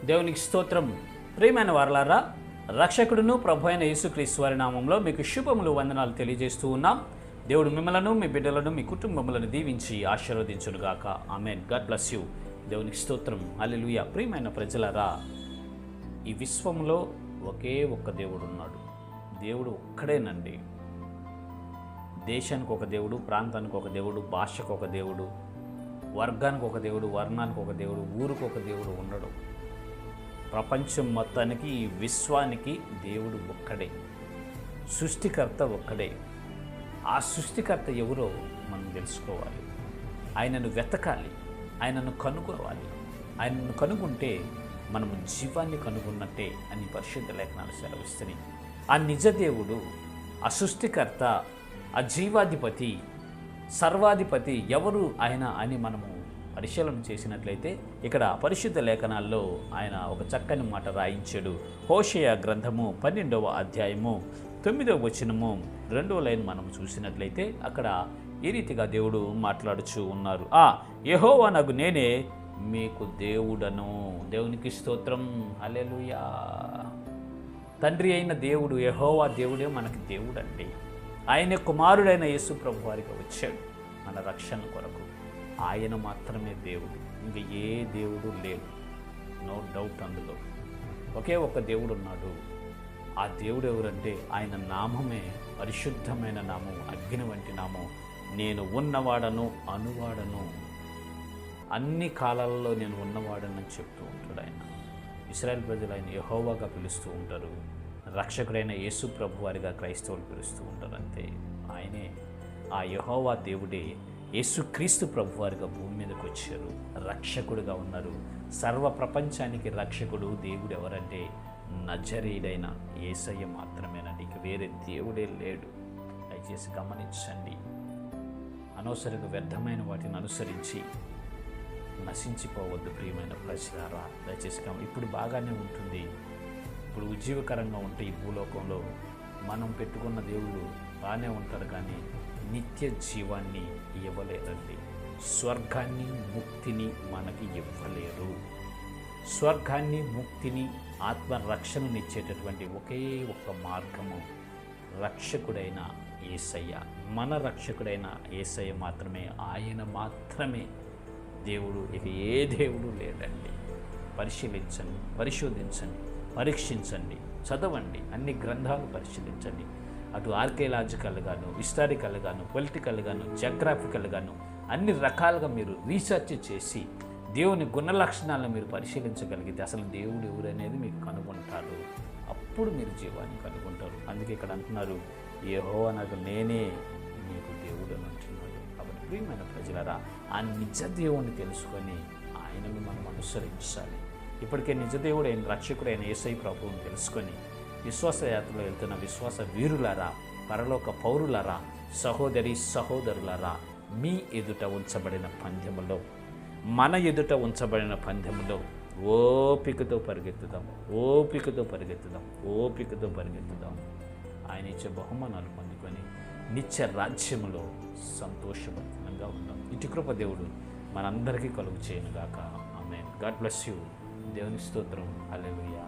దేవునికి స్తోత్రం. ప్రియమైన వారలారా, రక్షకుడును ప్రభు అయిన యేసుక్రీస్తు వారి నామంలో మీకు శుభములు, వందనాలు తెలియజేస్తూ ఉన్నాం. దేవుడు మిమ్మలను, మీ బిడ్డలను, మీ కుటుంబములను దీవించి ఆశీర్వదించునుగాక. ఆమెన్. God bless you. దేవునికి స్తోత్రం. హల్లెలూయా. ప్రియమైన ప్రజలారా, ఈ విశ్వంలో ఒకే ఒక్క దేవుడు ఉన్నాడు. దేవుడు ఒక్కడేనండి. దేశానికి ఒక దేవుడు, ప్రాంతానికి ఒక దేవుడు, భాషకు ఒక దేవుడు, వర్గానికి ఒక దేవుడు, వర్ణానికి ఒక దేవుడు, ఊరికి ఒక దేవుడు ఉండడు. ప్రపంచం మొత్తానికి, ఈ విశ్వానికి దేవుడు ఒక్కడే. సృష్టికర్త ఒక్కడే. ఆ సృష్టికర్త ఎవరో మనం తెలుసుకోవాలి. ఆయనను వెతకాలి, ఆయనను కనుగొవాలి. ఆయనను కనుగొంటే మనము జీవాన్ని కనుగొన్నట్టే అని పరిశుద్ధ లేఖనాలు సెలవిస్తున్నాయి. ఆ నిజదేవుడు, ఆ సృష్టికర్త, ఆ జీవాధిపతి, సర్వాధిపతి ఎవరు ఆయన అని మనము పరిశీలన చేసినట్లయితే ఇక్కడ పరిశుద్ధ లేఖనాల్లో ఆయన ఒక చక్కని మాట రాయించాడు. హోషేయ గ్రంథము 12వ అధ్యాయము 9వ వచనము 2వ లైన్ మనం చూసినట్లయితే అక్కడ ఈ రీతిగా దేవుడు మాట్లాడుచూ ఉన్నారు. యెహోవానగు నేనే మీకు దేవుడను. దేవునికి స్తోత్రం. హల్లెలూయా. తండ్రి అయిన దేవుడు యెహోవా దేవుడే మనకి దేవుడండి. ఆయన కుమారుడైన యేసు ప్రభు వారికి వచ్చాడు మన రక్షణ కొరకు. ఆయన మాత్రమే దేవుడు, ఇంక ఏ దేవుడు లేడు. నో డౌట్ అందులో. ఒకే ఒక దేవుడు ఉన్నాడు. ఆ దేవుడు ఎవరంటే ఆయన నామమే పరిశుద్ధమైన నామం, అగ్ని వంటి నామం. నేను ఉన్నవాడను, అనువాడను, అన్ని కాలాలలో నేను ఉన్నవాడనని చెప్తూ ఉంటాడు ఆయన. ఇశ్రాయేల్ ప్రజలు ఆయన యెహోవాగా పిలుస్తూ ఉంటారు. రక్షకుడైన యేసు ప్రభు వారిగా క్రైస్తవులు పిలుస్తూ ఉంటారు. అంతే. ఆయనే, ఆ యెహోవా దేవుడే యేసుక్రీస్తు ప్రభు వారిగా భూమి మీదకి వచ్చారు. రక్షకుడుగా ఉన్నారు. సర్వ ప్రపంచానికి రక్షకుడు దేవుడు ఎవరంటే నజరేయుడైన యేసయ్య మాత్రమేనండి. ఇక వేరే దేవుడే లేడు. దయచేసి గమనించండి. అనవసరంగా వ్యర్థమైన వాటిని అనుసరించి నశించిపోవద్దు ప్రియమైన ప్రజలారా. దయచేసి ఇప్పుడు బాగానే ఉంటుంది. ఇప్పుడు ఉజ్జీవకరంగా ఉంటే ఈ భూలోకంలో మనం పెట్టుకున్న దేవుళ్ళు బాగానే ఉంటారు, కానీ నిత్య జీవాన్ని ఇవ్వలేరండి. స్వర్గాన్ని, ముక్తిని మనకి ఇవ్వలేరు. స్వర్గాన్ని, ముక్తిని, ఆత్మరక్షణనిచ్చేటటువంటి ఒకే ఒక్క మార్గము రక్షకుడైన యేసయ్య. మన రక్షకుడైన యేసయ్య మాత్రమే. ఆయన మాత్రమే దేవుడు. ఇక ఏ దేవుడు లేడండి. పరిశీలించండి, పరిశోధించండి, పరీక్షించండి, చదవండి, అన్ని గ్రంథాలు పరిశీలించండి. అటు ఆర్కియలాజికల్ గాను, హిస్టారికల్ గాను, పొలిటికల్ గాను, జియోగ్రాఫికల్ గాను అన్ని రకాలుగా మీరు రీసెర్చ్ చేసి దేవుని గుణ లక్షణాలను మీరు పరిశీలించగలిగితే అసలు దేవుడు ఎవరనేది మీకు కనుగొంటారు. అప్పుడు మీరు జీవాన్ని కనుగొంటారు. అందుకే ఇక్కడ అంటున్నారు, యెహోవా నాకు నేనే మీకు దేవుడు అని అంటున్నాడు. కాబట్టి ప్రియమైన ప్రజలారా, ఆ నిజ దేవుణ్ణి తెలుసుకొని ఆయనను మనం అనుసరించాలి. ఇప్పటికే నిజదేవుడైన రక్షకుడైన యేసయ్య ప్రభువుని తెలుసుకొని విశ్వాసయాత్రలో వెళ్తున్న విశ్వాస వీరులారా, పరలోక పౌరులారా, సహోదరి సహోదరులారా, మీ ఎదుట ఉంచబడిన పందెములో, మన ఎదుట ఉంచబడిన పందెములో ఓపికతో పరిగెత్తుదాం, ఓపికతో పరిగెత్తుదాం, ఓపికతో పరిగెత్తుదాం. ఆయన ఇచ్చే బహుమానాలు పొందుకొని నిత్య రాజ్యములో సంతోషభరితంగా ఉందాం. ఇటు కృప దేవుడు మనందరికీ కలుగు చేయనుగాక. ఆమేన్. God bless you. దేవుని స్తోత్రం. హల్లెలూయా.